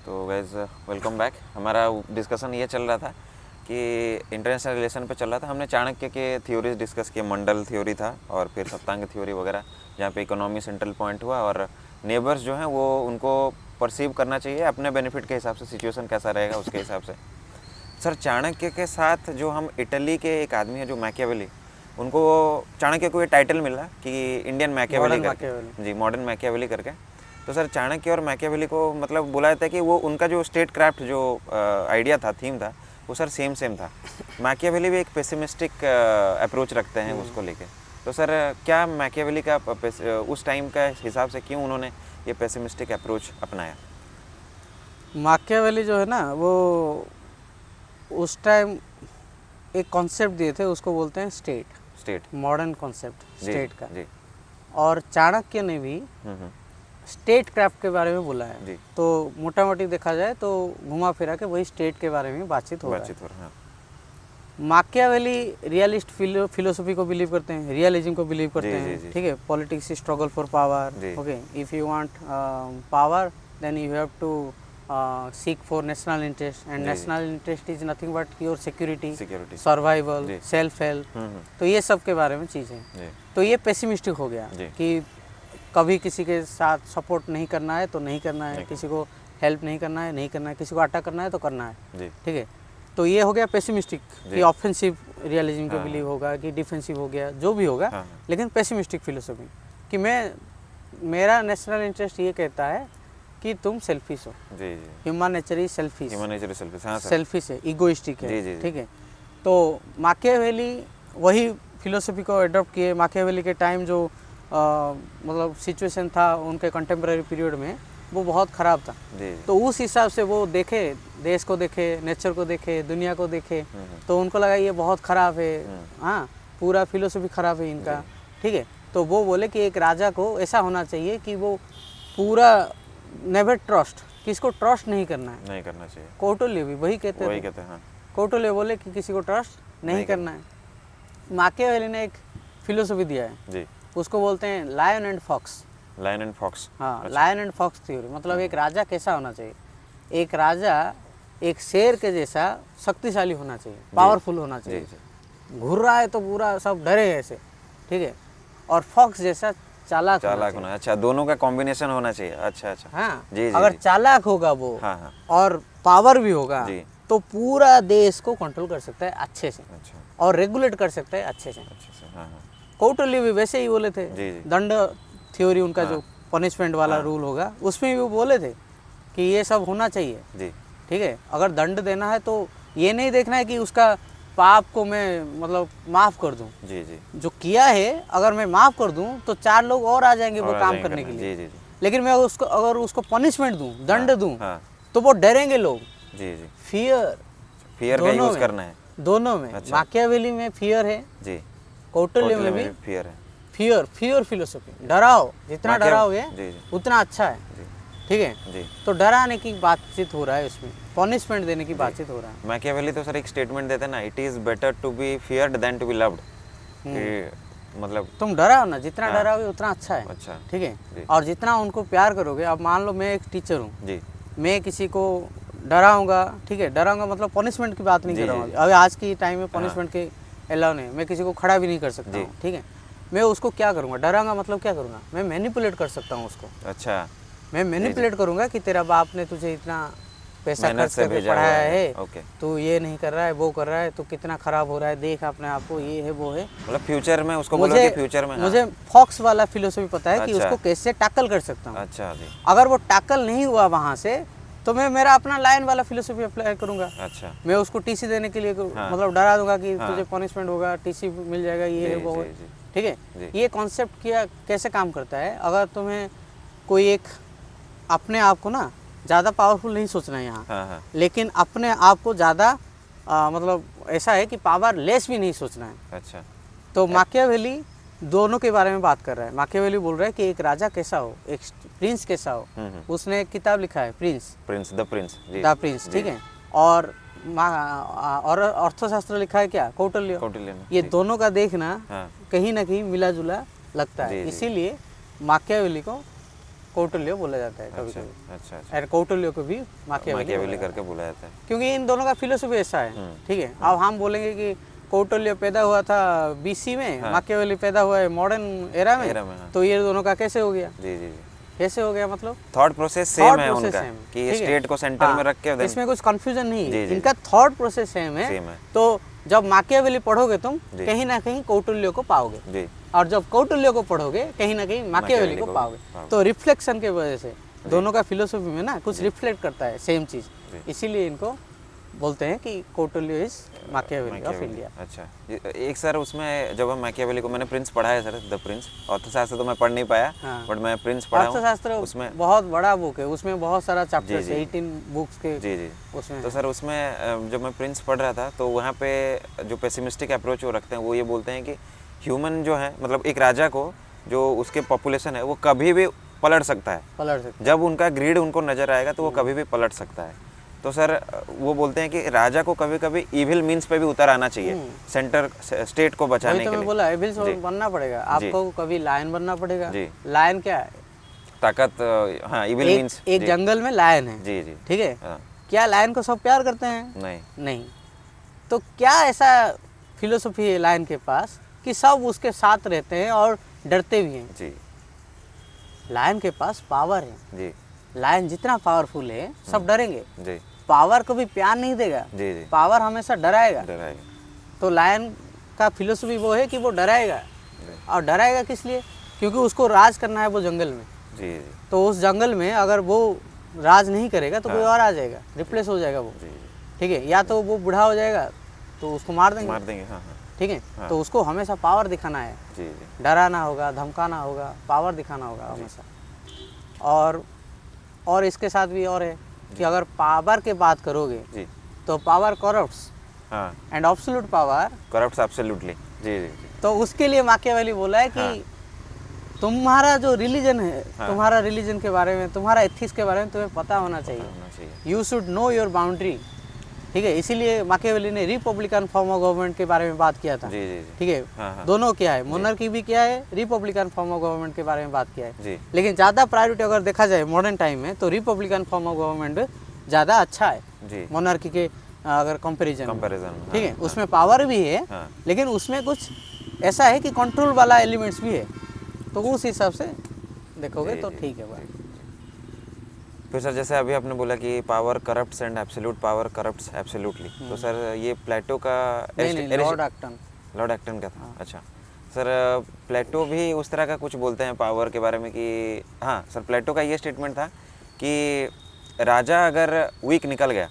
तो guys welcome back. हमारा discussion ये चल रहा था कि इंटरनेशनल रिलेशन पे चल रहा था। हमने चाणक्य के थ्योरीज डिस्कस किए, मंडल थ्योरी था और फिर सप्तांग थ्योरी वगैरह, जहाँ पे इकोनॉमी सेंट्रल पॉइंट हुआ और नेबर्स जो हैं वो उनको परसीव करना चाहिए अपने बेनिफिट के हिसाब से, सिचुएशन कैसा रहेगा उसके हिसाब से। सर चाणक्य के साथ जो हम इटली के एक आदमी है जो मैकियावेली, उनको चाणक्य को ये टाइटल मिला कि इंडियन मैकियावेली करके, जी मॉडर्न मैकियावेली करके। तो सर चाणक्य और मैकियावेली को मतलब बोला जाता है कि वो उनका जो स्टेट क्राफ्ट जो आइडिया था, थीम था, वो सर सेम था। मैकियावेली भी एक पेसिमिस्टिक अप्रोच रखते हैं उसको लेके। तो सर क्या मैकियावेली का उस टाइम का हिसाब से क्यों उन्होंने ये पेसिमिस्टिक अप्रोच अपनाया? माकियावेली जो है ना, वो उस टाइम एक कॉन्सेप्ट दिए थे, उसको बोलते हैं स्टेट, मॉडर्न कॉन्सेप्ट स्टेट का। जी। और चाणक्य ने भी स्टेट क्राफ्ट के बारे में बोला है। तो मोटा मोटी देखा जाए तो घुमा फिरा के वही स्टेट के बारे में बातचीत हो रहा है। माकियावेली रियलिस्ट फिलोसफी को बिलीव करते हैं, रियलिज्म को बिलीव करते हैं, ठीक है। Politics struggle for power, okay. If you want power then you have to seek for national interest, and national interest is nothing but your security, survival, self help। तो ये सब के बारे में चीज़ें। तो ये पेसिमिस्टिक हो गया कि कभी किसी के साथ सपोर्ट नहीं करना है तो नहीं करना है, किसी को हेल्प नहीं करना है, नहीं करना है, किसी को अटैक करना है तो करना है, ठीक है। तो ये हो गया पेसिमिस्टिक कि ऑफेंसिव रियलिज्म को बिलीव होगा कि डिफेंसिव हो गया, जो भी होगा। लेकिन पेसिमिस्टिक फिलोसफी कि मेरा नेशनल इंटरेस्ट ये कहता है कि तुम सेल्फिश हो। Human nature is selfish, selfish है, इगोइस्टिक है, ठीक है। तो माकियावेली वही फिलोसफी को अडॉप्ट किए। माकियावेली के टाइम जो मतलब सिचुएशन था उनके कंटेम्प्रेरी पीरियड में, वो बहुत ख़राब था। तो उस हिसाब से वो देखे, देश को देखे, नेचर को देखे, दुनिया को देखे, तो उनको लगा ये बहुत ख़राब है, हाँ पूरा फिलोसफी ख़राब है इनका, ठीक है। तो वो बोले कि एक राजा को ऐसा होना चाहिए कि वो पूरा नेवर ट्रस्ट, किसको ट्रस्ट नहीं करना चाहिए। कौटिल्य भी वही कहते हैं। हाँ। कौटिल्य बोले कि किसी को ट्रस्ट नहीं करना है। माकियावेली ने एक फिलोसफी दिया है जी, उसको बोलते हैं लायन एंड फॉक्स। हाँ, लायन एंड फॉक्स थ्योरी। मतलब एक राजा कैसा होना चाहिए? एक राजा एक शेर के जैसा शक्तिशाली होना चाहिए, पावरफुल होना चाहिए। घूर रहा है तो पूरा सब डरे ऐसे, ठीक है। और फॉक्स जैसा चालाक होना। अच्छा, दोनों का कॉम्बिनेशन होना चाहिए। अच्छा। हाँ, अगर चालाक होगा वो, हाँ, और पावर भी होगा तो पूरा देश को कंट्रोल कर सकता है अच्छे से। अच्छा। और रेगुलेट कर सकता है अच्छे से। कौटिल्य भी वैसे ही बोले थे। दंड थ्योरी उनका जो पनिशमेंट वाला रूल होगा, उसमें भी वो बोले थे कि ये सब होना चाहिए, ठीक है। अगर दंड देना है तो ये नहीं देखना है कि उसका पाप को मैं मतलब माफ़ कर दूं। जो किया है अगर मैं माफ़ कर दूं तो 4 लोग और आ जाएंगे वो काम करने के लिए। लेकिन मैं उसको अगर उसको पनिशमेंट दूं, दंड दूं, तो वो डरेंगे लोग। फियर का यूज करना है दोनों में। माकियावेली में फियर है, कौटिल्य में भी फियर है। फियर फिलोसफी, डराओ, जितना डराओगे उतना अच्छा है, ठीक है। तो डराने की बातचीत हो रहा है, उसमें पनिशमेंट देने की बातचीत हो रहा है। मैकियावेली तो सर एक स्टेटमेंट देते हैं ना, it is better to be feared than to be loved. मतलब तुम डराओ ना, जितना डराओगे उतना अच्छा है, अच्छा, ठीक है। और जितना उनको प्यार करोगे, अब मान लो मैं एक टीचर हूँ, मैं किसी को डराऊंगा, ठीक है। डराऊंगा मतलब पनिशमेंट की बात नहीं कर रहा हूँ। अभी आज की टाइम में पनिशमेंट के अलाउ नहीं, मैं किसी को खड़ा भी नहीं कर सकता हूँ, ठीक है। मैं उसको क्या करूँगा? डराऊंगा मतलब क्या करूँगा? मैं मैनिपुलेट कर सकता हूँ उसको। अच्छा, मैं मैनिपुलेट करूँगा कि तेरा बाप ने तुझे इतना पैसा खर्च करके पढ़ाया है, तू ये नहीं कर रहा है, वो कर रहा है, तो कितना खराब हो रहा है, देख अपने आप को, ये है वो है। मतलब फ्यूचर में उसको बोलो कि फ्यूचर में मुझे फॉक्स वाला फिलोसफी पता है कि उसको कैसे टैकल कर सकता हूँ। अच्छा जी। अगर वो टैकल नहीं हुआ वहाँ से तो मैं मेरा अपना लायन वाला फिलोसफी अप्लाई करूँगा। अच्छा, मैं उसको टीसी देने के लिए मतलब डरा दूंगा कि तुझे पनिशमेंट होगा, टीसी मिल जाएगा, ये है वो है, ठीक है। ये कॉन्सेप्ट क्या कैसे काम करता है? अगर तुम्हें कोई एक अपने आप को ना ज़्यादा पावरफुल नहीं सोचना है यहाँ, लेकिन अपने आप को ज़्यादा मतलब ऐसा है कि पावर लेस भी नहीं सोचना है। अच्छा, तो माकियावेली दोनों के बारे में बात कर रहा है। माकियावेली बोल रहा है कि एक राजा कैसा हो, एक प्रिंस कैसा हो। उसने एक किताब लिखा है, द प्रिंस, ठीक है। और अर्थशास्त्र लिखा है क्या? कौटिल्य। ये दोनों का देखना कहीं ना कहीं मिला जुला लगता है। इसीलिए माकियावेली को कौटिल्य बोला जाता है कभी अच्छा कभी, अच्छा अच्छा और कौटिल्य को भी माकियावेली माकियावेली करके बुलाया जाता है। क्योंकि इन दोनों का फिलोसफी ऐसा है। ठीक है, अब हम बोलेंगे कि कौटिल्य पैदा हुआ था बीसी में, माकियावेली पैदा हुआ है मॉडर्न एरा में, हाँ। तो ये दोनों का कैसे हो गया? जी जी जी, कैसे हो गया मतलब थॉट प्रोसेस सेम है process उनका same है, कि ठीक है? स्टेट को सेंटर में रख के then- इसमें कुछ कंफ्यूजन नहीं है, जी, जी, इनका थॉट प्रोसेस सेम Same है। है। तो जब माकियावेली पढ़ोगे तुम जी। कहीं ना कहीं कौटिल्य को पाओगे, जी और जब कौटिल्य को पढ़ोगे कहीं ना कहीं माकियावेली को पाओगे। तो रिफ्लेक्शन के वजह से दोनों का फिलोसफी में ना कुछ रिफ्लेक्ट करता है सेम चीज, इसीलिए इनको बोलते हैं कि कौटिल्य इज माकियावेली ऑफ इंडिया। अच्छा, एक सर उसमें जब हम मैकियावेली को, मैंने प्रिंस पढ़ा है सर, द प्रिंस, अर्थशास्त्र तो मैं पढ़ नहीं पाया, बट मैं प्रिंस पढ़ा हूँ। अर्थशास्त्र उसमें बहुत बड़ा बुक है, उसमें बहुत सारा चैप्टर्स जी, है, 18 बुक्स के जी जी उसमें। तो सर उसमें जब मैं प्रिंस पढ़ रहा था तो वहाँ पे जो पेसिमिस्टिक अप्रोच वो रखते हैं, वो ये बोलते हैं कि ह्यूमन जो है, मतलब एक राजा को जो उसके पॉपुलेशन है वो कभी भी पलट सकता है, पलट सकते जब उनका ग्रीड उनको नजर आएगा तो वो कभी भी पलट सकता है। तो सर वो बोलते हैं कि राजा को कभी कभी इविल मीन्स पे भी उतर आना चाहिए, सेंटर स्टेट को बचाने वही तो के मैं लिए। बोला एविल बनना पड़ेगा आपको, कभी लायन बनना पड़ेगा। जी। लायन क्या है? ताकत, हाँ, इविल मीन्स। एक जंगल में लायन है, जी जी, ठीक है, हाँ, क्या लायन को सब प्यार करते हैं? नहीं नहीं। तो क्या ऐसा फिलोसफी है लायन के पास कि सब उसके साथ रहते हैं और डरते भी हैं? जी लायन के पास पावर है, जी लायन जितना पावरफुल है सब डरेंगे। जी पावर कभी प्यार नहीं देगा, जी जी, पावर हमेशा डराएगा। डराएगा। तो लायन का फिलोसफी वो है कि वो डराएगा, जी और डराएगा किस लिए? क्योंकि उसको राज करना है वो जंगल में। जी जी तो उस जंगल में अगर वो राज नहीं करेगा तो कोई और आ जाएगा, रिप्लेस हो जाएगा वो। जी, ठीक है, या तो वो बूढ़ा हो जाएगा तो उसको मार देंगे, मार देंगे, हाँ हाँ, ठीक है। तो उसको हमेशा पावर दिखाना है, जी जी डराना होगा, धमकाना होगा, पावर दिखाना होगा हमेशा। और इसके साथ भी और है कि अगर पावर की बात करोगे जी, तो पावर करप्ट्स हाँ, and absolute power, corrupts absolutely. जी जी जी, तो उसके लिए माकियावेली बोला है कि तुम्हारा जो रिलीजन है, तुम्हारा रिलीजन के बारे में, तुम्हारा एथिक्स के बारे में तुम्हें पता होना चाहिए। होना चाहिए। You should know your boundary, ठीक है। इसीलिए माकियावेली ने रिपब्लिकन फॉर्म ऑफ गवर्नमेंट के बारे में बात किया था, जी जी जी, ठीक है। हाँ हाँ, दोनों क्या है, मोनार्की भी क्या है, रिपब्लिकन फॉर्म ऑफ गवर्नमेंट के बारे में बात किया है। जी लेकिन ज़्यादा प्रायोरिटी अगर देखा जाए मॉडर्न टाइम में तो रिपब्लिकन फॉर्म ऑफ गवर्नमेंट ज़्यादा अच्छा है जी, मोनार्की के अगर कंपैरिजन, कंपैरिजन, ठीक है। उसमें पावर भी है, हाँ, लेकिन उसमें कुछ ऐसा है कि कंट्रोल वाला एलिमेंट्स भी है, तो उस हिसाब से देखोगे तो ठीक है बात। फिर सर जैसे अभी आपने बोला कि power corrupts and absolute power corrupts absolutely, तो सर ये प्लेटो का, नहीं, लॉर्ड एक्टन, लॉर्ड एक्टन का था। अच्छा सर, प्लेटो भी उस तरह का कुछ बोलते हैं पावर के बारे में कि, हाँ सर, प्लेटो का ये स्टेटमेंट था कि राजा अगर वीक निकल गया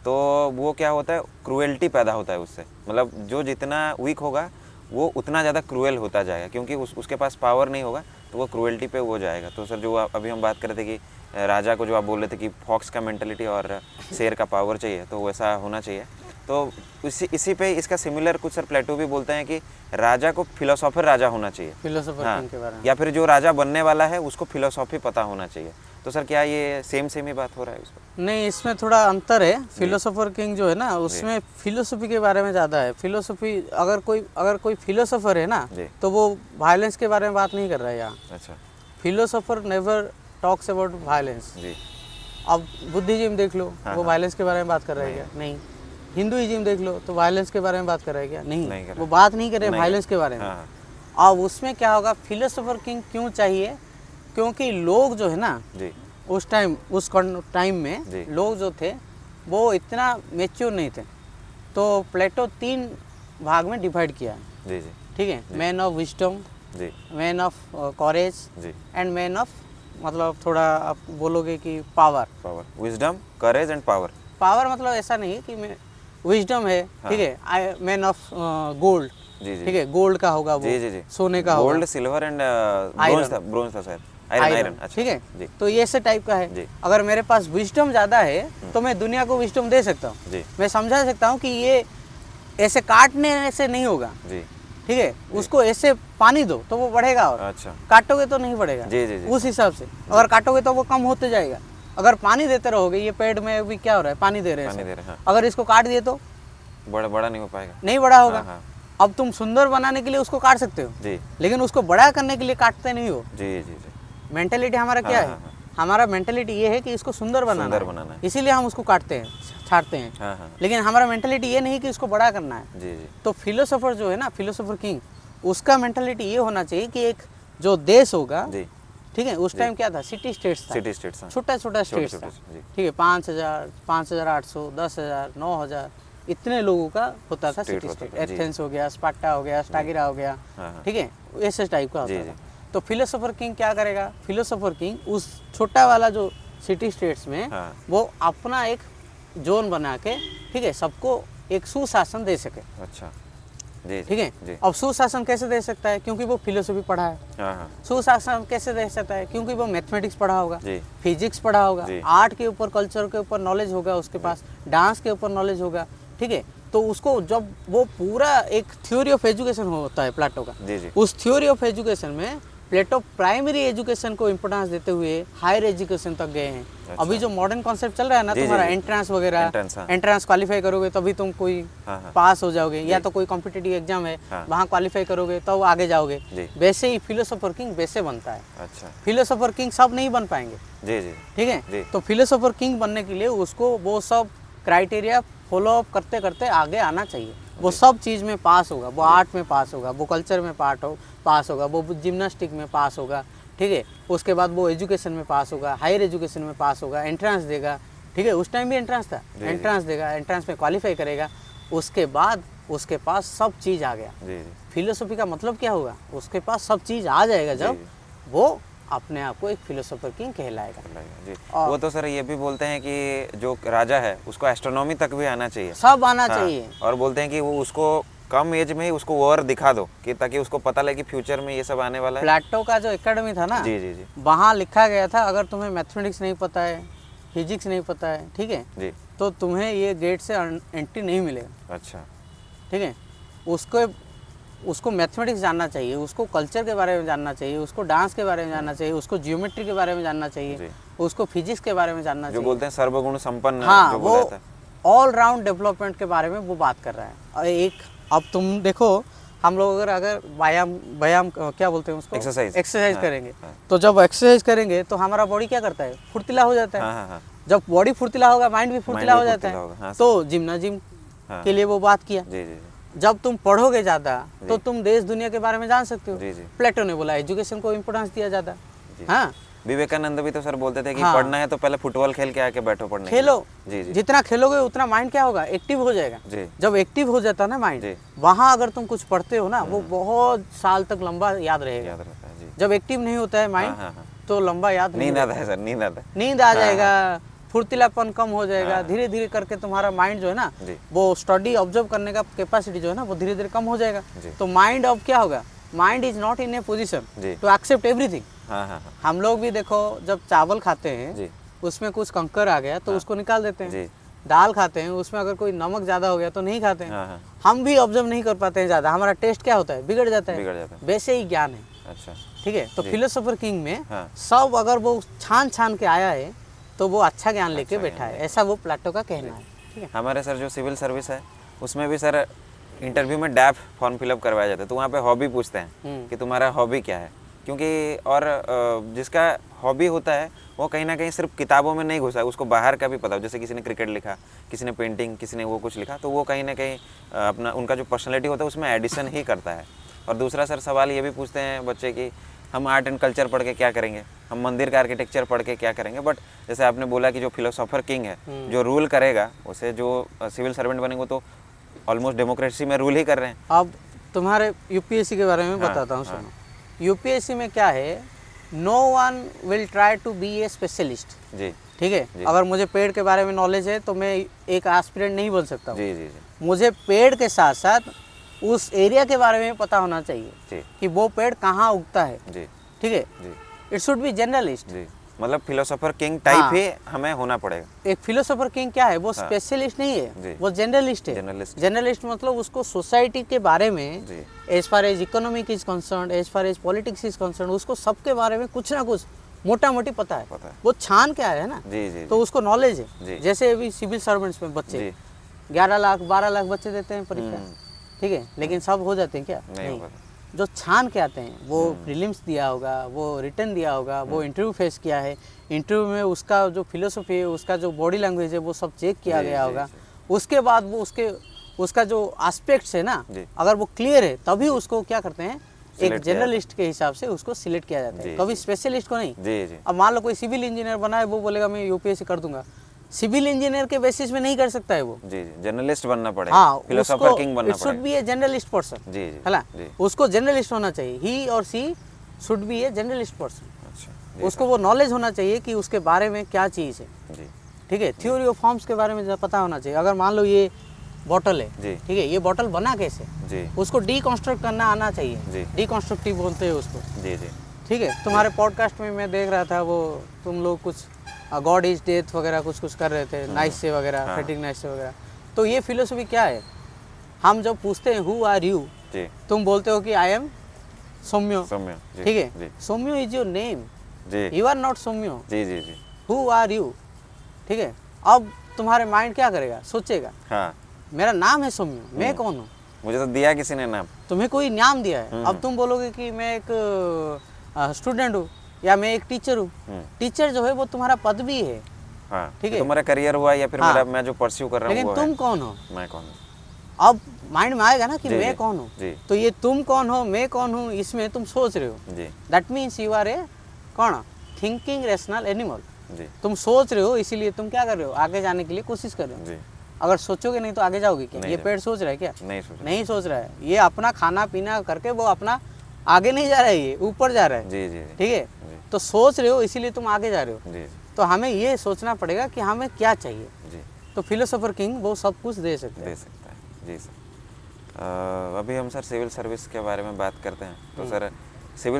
तो वो क्या होता है, क्रूएल्टी पैदा होता है उससे, मतलब जो जितना वीक होगा वो उतना ज़्यादा क्रूएल होता जाएगा, क्योंकि उसके पास पावर नहीं होगा तो वो क्रूएल्टी पे वो जाएगा। तो सर जो अभी हम बात कर रहे थे कि राजा को जो आप बोल रहे थे कि फॉक्स का मेंटलिटी और शेर का पावर चाहिए, तो वैसा होना चाहिए। तो इसी पे इसका सिमिलर कुछ सर प्लेटो भी बोलते हैं कि राजा को फिलोसोफर राजा होना चाहिए, फिलोसोफर हाँ, किंग के बारे में, या फिर जो राजा बनने वाला है उसको फिलोसॉफी पता होना चाहिए। तो सर क्या ये सेम ही बात हो रहा है उस पर? नहीं, इसमें थोड़ा अंतर है। फिलोसोफर किंग जो है ना, उसमें फिलोसफी के बारे में ज़्यादा है। फिलोसफी अगर कोई फिलोसोफर है ना, तो वो वायलेंस के बारे में बात नहीं कर रहा है यहाँ। अच्छा, philosopher never talks about violence. जी, अब बुद्धिज्म देख लो, वो वायलेंस के बारे में बात कर रहा है क्या? नहीं। हिंदुइज्म देख लो तो वायलेंस के बारे में बात कर रहा है क्या? नहीं, वो बात नहीं कर रहे वायलेंस के बारे में। अब उसमें क्या होगा, फिलोसोफर किंग क्यों चाहिए? क्योंकि लोग जो है ना जी, उस टाइम में लोग जो थे वो इतना मेच्योर नहीं थे। तो प्लेटो 3 भाग में डिवाइड किया, जी जी, ठीक है। मैन ऑफ विजडम, जी, मैन ऑफ कॉरेज जी, एंड मैन ऑफ, मतलब थोड़ा आप बोलोगे कि power. Wisdom, courage and power. Power मतलब ऐसा नहीं है कि विजडम है, ठीक है, मैन ऑफ गोल्ड, ठीक है, गोल्ड का होगा वो, जी जी जी, सोने का होगा, गोल्ड, सिल्वर एंड ब्रोंज था शायद, आयरन, अच्छा, ठीक है। तो ये ऐसे टाइप का है। अगर मेरे पास विजडम ज़्यादा है तो मैं दुनिया को विजडम दे सकता हूँ, मैं समझा सकता हूँ कि ये ऐसे काटने से नहीं होगा, ठीक है। उसको ऐसे पानी दो तो वो बढ़ेगा, और अच्छा, काटोगे तो नहीं बढ़ेगा। जी जी जी, उस हिसाब से अगर काटोगे तो वो कम होते जाएगा। अगर पानी देते रहोगे, ये पेड़ में अभी क्या हो रहा है, पानी दे रहे हैं, अगर इसको काट दिए तो बड़ा नहीं हो पाएगा, नहीं बड़ा होगा। अब तुम सुंदर बनाने के लिए उसको काट सकते हो, लेकिन उसको बड़ा करने के लिए काटते नहीं हो। जी जी जी, मेंटेलिटी हमारा क्या है? हमारा मेंटेलिटी ये है कि इसको सुंदर बनाना है, इसीलिए हम उसको काटते हैं, छाड़ते हैं। लेकिन हमारा मेंटेलिटी ये नहीं कि इसको बड़ा करना है। जी जी। तो फिलोसोफर जो है ना, फिलोसोफर किंग, उसका मेंटेलिटी ये होना चाहिए कि एक जो देश होगा, ठीक है, उस टाइम क्या था, सिटी स्टेट्स था, छोटा छोटा स्टेट्स था, ठीक है, 5000, 5800, 10,000, 9,000 इतने लोगों का होता था सिटी स्टेट। एथेंस हो गया, स्पार्टा हो गया, स्टागिरा हो गया, ठीक है, ऐसे टाइप का होता था। तो फिलोसोफर किंग क्या करेगा? फिलोसोफर किंग उस छोटा वाला जो सिटी स्टेट्स में वो अपना एक जोन बना के, ठीक है, सबको एक सुशासन दे सके। अच्छा, ठीक है। अब सुशासन कैसे दे सकता है? क्योंकि वो फिलोसफी पढ़ा है। सुशासन कैसे दे सकता है? क्योंकि वो मैथमेटिक्स पढ़ा होगा, फिजिक्स पढ़ा होगा, आर्ट के ऊपर, कल्चर के ऊपर नॉलेज होगा उसके पास, डांस के ऊपर नॉलेज होगा, ठीक है। तो उसको जब वो पूरा एक थ्योरी ऑफ एजुकेशन होता है प्लेटो का, उस थ्योरी ऑफ एजुकेशन में प्लेटो प्राइमरी एजुकेशन को इम्पोर्टेंस देते हुए हायर एजुकेशन तक गए हैं। अच्छा। अभी जो मॉडर्न कॉन्सेप्ट चल रहा है ना, तुम्हारा एंट्रेंस वगैरह, एंट्रेंस क्वालिफाई करोगे तभी तुम कोई पास हो जाओगे, या तो कोई कॉम्पिटिटिव एग्जाम है वहाँ क्वालिफाई करोगे तो आगे जाओगे, वैसे ही फिलोसोफर किंग वैसे बनता है। अच्छा। फिलोसोफर किंग सब नहीं बन पाएंगे, ठीक है। तो फिलोसोफर किंग बनने के लिए उसको वो सब क्राइटेरिया फॉलो अप करते करते आगे आना चाहिए। वो सब चीज़ में पास होगा, वो आर्ट में पास होगा, वो कल्चर में पास होगा, वो जिम्नास्टिक में पास होगा, ठीक है। उसके बाद वो एजुकेशन में पास होगा, हायर एजुकेशन में पास होगा, एंट्रेंस देगा, ठीक है, उस टाइम भी एंट्रेंस था, एंट्रेंस देगा, एंट्रेंस में क्वालिफाई करेगा, उसके बाद उसके पास सब चीज़ आ गया। फिलोसफी का मतलब क्या होगा? उसके पास सब चीज़ आ जाएगा जब वो अपने आप को एक फिलोसोफर किंग कहलाएगा। जी। वो तो सर ये भी बोलते हैं कि जो राजा है उसको एस्ट्रोनॉमी तक भी आना चाहिए, सब आना चाहिए, और बोलते हैं कि वो उसको कम एज में ही उसको और दिखा दो कि ताकि उसको पता लगे कि फ्यूचर में ये सब आने वाला है। प्लेटो का जो एकेडमी था ना, जी जी जी, वहाँ लिखा गया था अगर तुम्हें मैथमेटिक्स नहीं पता है, फिजिक्स नहीं पता है, ठीक है जी, तो तुम्हें ये गेट से एंट्री नहीं मिलेगा। अच्छा, ठीक है। उसको मैथमेटिक्स जानना चाहिए, उसको कल्चर के बारे में जानना चाहिए, उसको डांस के बारे में जानना चाहिए, उसको जियोमेट्री के बारे में जानना चाहिए, उसको फिजिक्स के बारे में जानना चाहिए, जो बोलते हैं सर्वगुण संपन्न। हाँ, वो ऑल राउंड डेवलपमेंट के बारे में वो बात कर रहा है। और एक अब तुम देखो, हम लोग अगर व्यायाम क्या बोलते हैं उसको, एक्सरसाइज करेंगे, तो जब एक्सरसाइज करेंगे तो हमारा बॉडी क्या करता है? फुर्तीला हो जाता है। जब बॉडी फुर्तीला होगा, माइंड भी फुर्तीला हो जाता है। तो जिम के लिए वो बात किया। जब तुम पढ़ोगे ज्यादा तो तुम देश दुनिया के बारे में जान सकते हो। प्लेटो ने बोला एजुकेशन को इम्पोर्टेंस दिया ज्यादा। हाँ, विवेकानंद भी तो सर बोलते थे कि पढ़ना है तो पहले फुटबॉल खेल के आके बैठो पढ़ने, खेलो। जी जी। जितना खेलोगे उतना माइंड क्या होगा? एक्टिव हो जाएगा। जब एक्टिव हो जाता है ना माइंड, वहाँ अगर तुम कुछ पढ़ते हो ना, वो बहुत साल तक लंबा याद रहेगा। जब एक्टिव नहीं होता है माइंड तो लंबा याद नहीं, नींद आता है सर, नींद आ जाएगा, फुर्तीलापन कम हो जाएगा, धीरे धीरे करके तुम्हारा माइंड जो है ना, वो स्टडी ऑब्जर्व करने का कैपेसिटी जो है ना, वो धीरे धीरे कम हो जाएगा। तो माइंड अब क्या होगा? Mind is not in a position to accept everything. हम लोग भी देखो, जब चावल खाते हैं उसमें कुछ कंकर आ गया तो उसको निकाल देते हैं। दाल खाते हैं, उसमें अगर कोई नमक ज्यादा हो गया तो नहीं खाते हैं। हम भी ऑब्जर्व नहीं कर पाते हैं ज्यादा, हमारा टेस्ट क्या होता है? बिगड़ जाता है। वैसे ही ज्ञान है। अच्छा, ठीक है। तो फिलोसोफर किंग में सब अगर वो छान के आया है तो वो अच्छा ज्ञान लेके बैठा है, ऐसा वो प्लेटो का कहना है। ठीक है। हमारे सर जो सिविल सर्विस है उसमें भी सर इंटरव्यू में डैप फॉर्म फिलअप करवाया जाता है, तो वहाँ पे हॉबी पूछते हैं कि तुम्हारा हॉबी क्या है, क्योंकि और जिसका हॉबी होता है वो कहीं ना कहीं सिर्फ किताबों में नहीं घुसा है, उसको बाहर का भी पता हो। जैसे किसी ने क्रिकेट लिखा, किसी ने पेंटिंग, किसी ने वो कुछ लिखा, तो वो कहीं ना कहीं अपना उनका जो पर्सनैलिटी होता है उसमें एडिशन ही करता है। और दूसरा सर सवाल ये भी पूछते हैं बच्चे कि हम आर्ट एंड कल्चर पढ़ के क्या करेंगे, हम मंदिर का आर्किटेक्चर पढ़ के क्या करेंगे। बट जैसे आपने बोला कि जो फिलोसोफर किंग है, जो रूल करेगा, उसे जो सिविल सर्वेंट बनेंगे तो ऑलमोस्ट डेमोक्रेसी में रूल ही कर रहे हैं। अब तुम्हारे यूपीएससी के बारे में बताता हूँ, सुनो। यूपीएससी में क्या है, no one will try to be a specialist. जी, ठीक है। अगर मुझे पेड़ के बारे में नॉलेज है तो मैं एक एस्पिरेंट नहीं बन सकता। जी जी जी। मुझे पेड़ के साथ साथ उस एरिया के बारे में पता होना चाहिए कि वो पेड़ कहाँ उगता है। जी, ठीक है। It should be generalist. जी, मतलब फिलोसोफर किंग टाइप ही हमें होना पड़ेगा। एक फिलोसोफर किंग क्या है? वो स्पेशलिस्ट नहीं है, वो जनरलिस्ट है। जनरलिस्ट मतलब उसको सोसाइटी के बारे में, as far as economic is concern, as far as politics is concern, उसको सबके बारे में कुछ ना कुछ मोटा मोटी पता है। वो छान के आया है ना, तो उसको नॉलेज है। जैसे अभी सिविल सर्वेंट्स में बच्चे 11 लाख 12 लाख बच्चे देते हैं परीक्षा, ठीक है, लेकिन सब हो जाते हैं क्या? नहीं। जो छान के आते हैं वो प्रीलिम्स दिया होगा, वो रिटर्न दिया होगा, वो इंटरव्यू फेस किया है, इंटरव्यू में उसका जो फिलोसफी है, उसका जो बॉडी लैंग्वेज है वो सब चेक किया गया होगा। उसके बाद वो उसका जो एस्पेक्ट्स है ना, अगर वो क्लियर है तभी उसको क्या करते हैं, एक जर्नलिस्ट के हिसाब से उसको सिलेक्ट किया जाता है, कभी स्पेशलिस्ट को नहीं। अब मान लो कोई सिविल इंजीनियर बना है, वो बोलेगा मैं यूपीएससी कर दूंगा, सिविल इंजीनियर के बेसिस में नहीं कर सकता है वो। जी जर्नलिस्ट बनना पड़ेगा। हाँ, फिलोसोफर किंग बनना पड़ेगा। It should be a journalist person. जी है ना, उसको जर्नलिस्ट होना चाहिए। ही और she should be a journalist person. अच्छा, उसको वो नॉलेज होना चाहिए कि उसके बारे में क्या चीज़ है। ठीक है, थ्योरी ऑफ फॉर्म्स के बारे में पता होना चाहिए। अगर मान लो ये बॉटल है, ठीक है, ये बॉटल बना कैसे, उसको डीकंस्ट्रक्ट करना आना चाहिए। डीकंस्ट्रक्टिव बोलते हैं उसको। ठीक है, तुम्हारे पॉडकास्ट में मैं देख रहा था, वो तुम लोग कुछ गॉड इज डेथ वगैरह कुछ कर रहे थे, नाइस से वगैरह, फेटिंग नाइस से वगैरह। तो ये फिलोसफी क्या है, हम जब पूछते हैं हु आर यू, तुम बोलते हो कि आई एम सौम्यो। ठीक है, Soumyo is your name, you are not Soumyo. Who are you. ठीक है, अब तुम्हारे माइंड क्या करेगा, सोचेगा, हाँ, मेरा नाम है सौम्यो, मैं कौन हूँ, मुझे तो दिया किसी ने नाम, तुम्हें कोई नाम दिया है। अब तुम बोलोगे कि मैं एक स्टूडेंट हूँ या मैं एक टीचर हूँ। टीचर जो है वो तुम्हारा पद भी है, हाँ, ठीक है, तुम्हारा करियर हुआ या फिर हाँ, मेरा मैं जो परस्यू कर रहा हूँ, लेकिन तुम कौन हो, मैं कौन हूँ। अब माइंड में आएगा ना कि मैं कौन हूँ। तो ये तुम कौन हो, मैं कौन हूँ, इसमें तुम सोच रहे हो। That means you R A कौन, थिंकिंग रेशनल एनिमल। तुम सोच रहे हो, इसीलिए तुम क्या कर रहे हो, आगे जाने के लिए कोशिश कर रहे हो। अगर सोचोगे नहीं तो आगे जाओगे क्या। ये पेड़ सोच रहा है क्या, नहीं सोच रहा है। ये अपना खाना पीना करके वो अपना आगे नहीं जा रहा है, ये ऊपर जा रहा है। ठीक है, तो सोच रहे हो इसीलिए तुम आगे जा रहे हो। तो हमें ये सोचना पड़ेगा कि हमें क्या चाहिए। तो फिलोसोफर किंग वो सब कुछ दे सकता है। जी सर, अभी हम सर सिविल सर्विस के बारे में बात करते हैं। तो सर सिविल